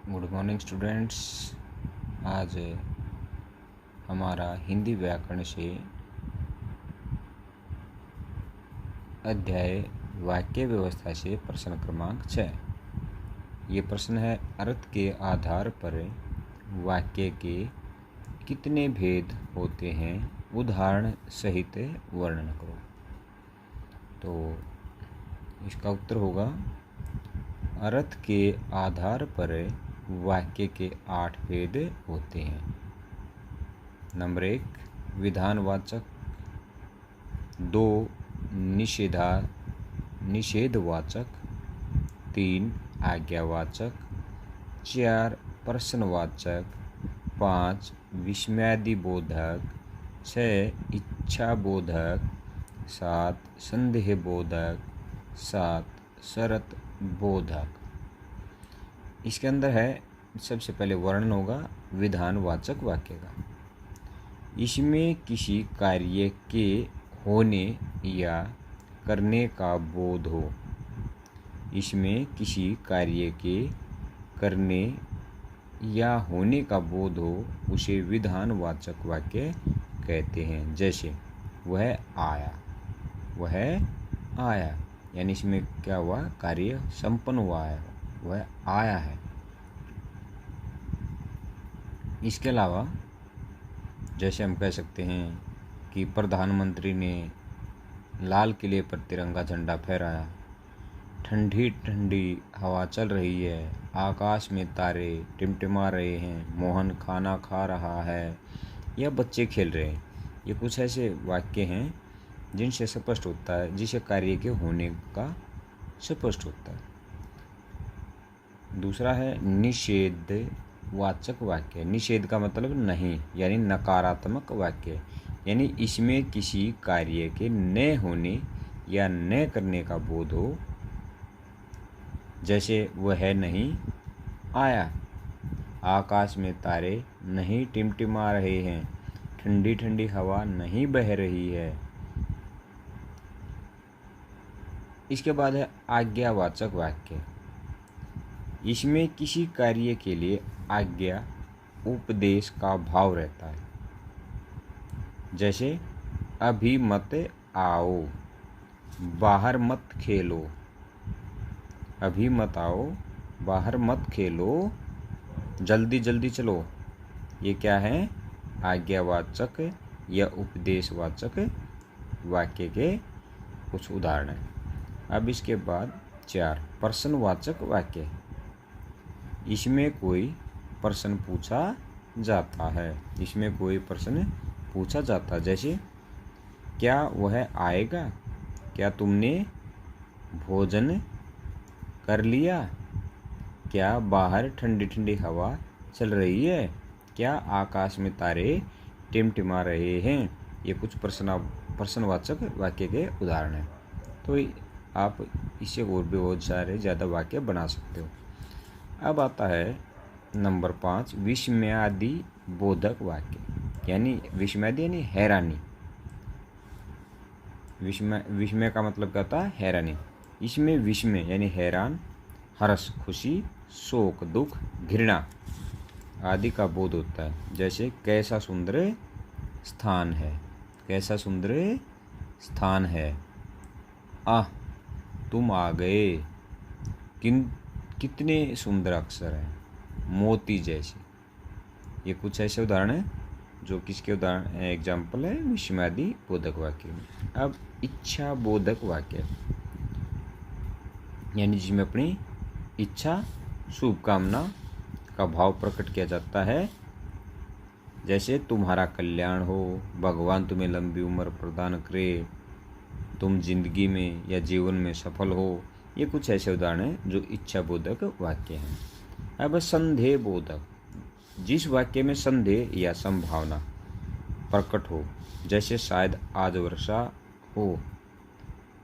Good morning students. आज हमारा हिंदी व्याकरण से अध्याय वाक्य व्यवस्था से प्रश्न क्रमांक 6। ये प्रश्न है, अर्थ के आधार पर वाक्य के कितने भेद होते हैं, उदाहरण सहित वर्णन करो। तो इसका उत्तर होगा, अर्थ के आधार पर वाक्य के 8 भेद होते हैं। नंबर 1 विधानवाचक, 2 निषेधवाचक, 3 आज्ञावाचक, 4 प्रश्नवाचक, 5 विस्मयादिबोधक, 6 इच्छाबोधक, 7 संदेहबोधक, 7 शरत बोधक। इसके अंदर है, सबसे पहले वर्णन होगा विधानवाचक वाक्य का। इसमें किसी कार्य के होने या करने का बोध हो। इसमें किसी कार्य के करने या होने का बोध हो, उसे विधानवाचक वाक्य कहते हैं। जैसे वह आया, यानी इसमें क्या हुआ, कार्य संपन्न हुआ है, वह आया है। इसके अलावा जैसे हम कह सकते हैं कि प्रधानमंत्री ने लाल किले पर तिरंगा झंडा फहराया। ठंडी ठंडी हवा चल रही है, आकाश में तारे टिमटिमा रहे हैं, मोहन खाना खा रहा है या बच्चे खेल रहे हैं। ये कुछ ऐसे वाक्य हैं जिनसे स्पष्ट होता है, जिसे कार्य के होने का स्पष्ट होता है। दूसरा है निषेधवाचक वाक्य। निषेध का मतलब नहीं, यानी नकारात्मक वाक्य, यानी इसमें किसी कार्य के न होने या न करने का बोध हो। जैसे वह नहीं आया, आकाश में तारे नहीं टिमटिमा रहे हैं, ठंडी ठंडी हवा नहीं बह रही है। इसके बाद है आज्ञावाचक वाक्य। इसमें किसी कार्य के लिए आज्ञा उपदेश का भाव रहता है। जैसे अभी मत आओ, बाहर मत खेलो। अभी मत आओ, बाहर मत खेलो, जल्दी जल्दी चलो। ये क्या है, आज्ञावाचक या उपदेशवाचक वाक्य के कुछ उदाहरण हैं। अब इसके बाद 4 प्रश्नवाचक वाक्य। इसमें कोई प्रश्न पूछा जाता है। इसमें कोई प्रश्न पूछा जाता है। जैसे क्या वह आएगा, क्या तुमने भोजन कर लिया, क्या बाहर ठंडी ठंडी हवा चल रही है, क्या आकाश में तारे टिमटिमा रहे हैं। ये कुछ प्रश्नवाचक वाक्य के उदाहरण हैं। तो आप इससे और भी बहुत सारे ज़्यादा वाक्य बना सकते हो। अब आता है नंबर 5 विस्मयादि बोधक वाक्य। यानी विस्मयादि यानी हैरानी। विस्मय का मतलब क्या होता है, हैरानी। इसमें विस्मय यानी हैरान, हर्ष खुशी, शोक दुख, घृणा आदि का बोध होता है। जैसे कैसा सुंदर स्थान है, कैसा सुंदर स्थान है, आह तुम आ गए, कितने सुंदर अक्षर हैं, मोती जैसे। ये कुछ ऐसे उदाहरण हैं जो किसके उदाहरण एग्जाम्पल है विस्मयादि बोधक वाक्य में। अब इच्छा बोधक वाक्य, यानी जिसमें अपनी इच्छा शुभकामना का भाव प्रकट किया जाता है। जैसे तुम्हारा कल्याण हो, भगवान तुम्हें लंबी उम्र प्रदान करे, तुम जिंदगी में या जीवन में सफल हो। ये कुछ ऐसे उदाहरण हैं जो इच्छा बोधक वाक्य हैं। अब संदेह बोधक, जिस वाक्य में संदेह या संभावना प्रकट हो। जैसे शायद आज वर्षा हो,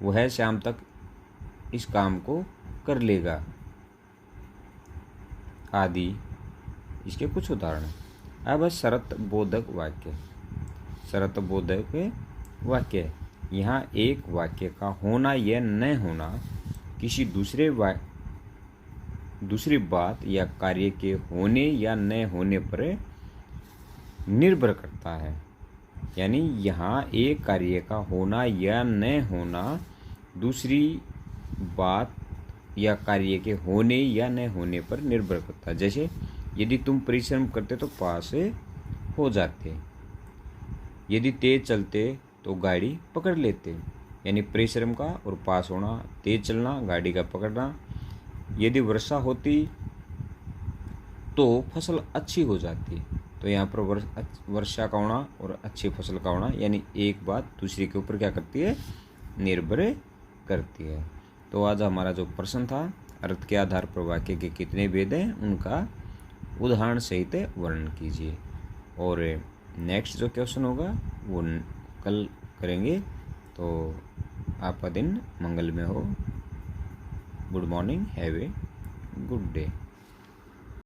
वह शाम तक इस काम को कर लेगा आदि इसके कुछ उदाहरण हैं। अब शरत बोधक वाक्य। शरत बोधक वाक्य, यहाँ एक वाक्य का होना या न होना किसी दूसरे दूसरी बात या कार्य के होने या न होने पर निर्भर करता है। यानी यहाँ एक कार्य का होना या न होना दूसरी बात या कार्य के होने या न होने पर निर्भर करता है। जैसे यदि तुम परिश्रम करते तो पास हो जाते, यदि तेज चलते तो गाड़ी पकड़ लेते। यानी परिश्रम का और पास होना, तेज चलना, गाड़ी का पकड़ना। यदि वर्षा होती तो फसल अच्छी हो जाती। तो यहाँ पर वर्षा का होना और अच्छी फसल का होना, यानी एक बात दूसरे के ऊपर क्या करती है, निर्भर करती है। तो आज हमारा जो प्रश्न था, अर्थ के आधार पर वाक्य के कितने भेद हैं, उनका उदाहरण सहित वर्णन कीजिए। और नेक्स्ट जो क्वेश्चन होगा वो कल करेंगे। तो आपका दिन मंगलमय हो। Good morning, have a good day.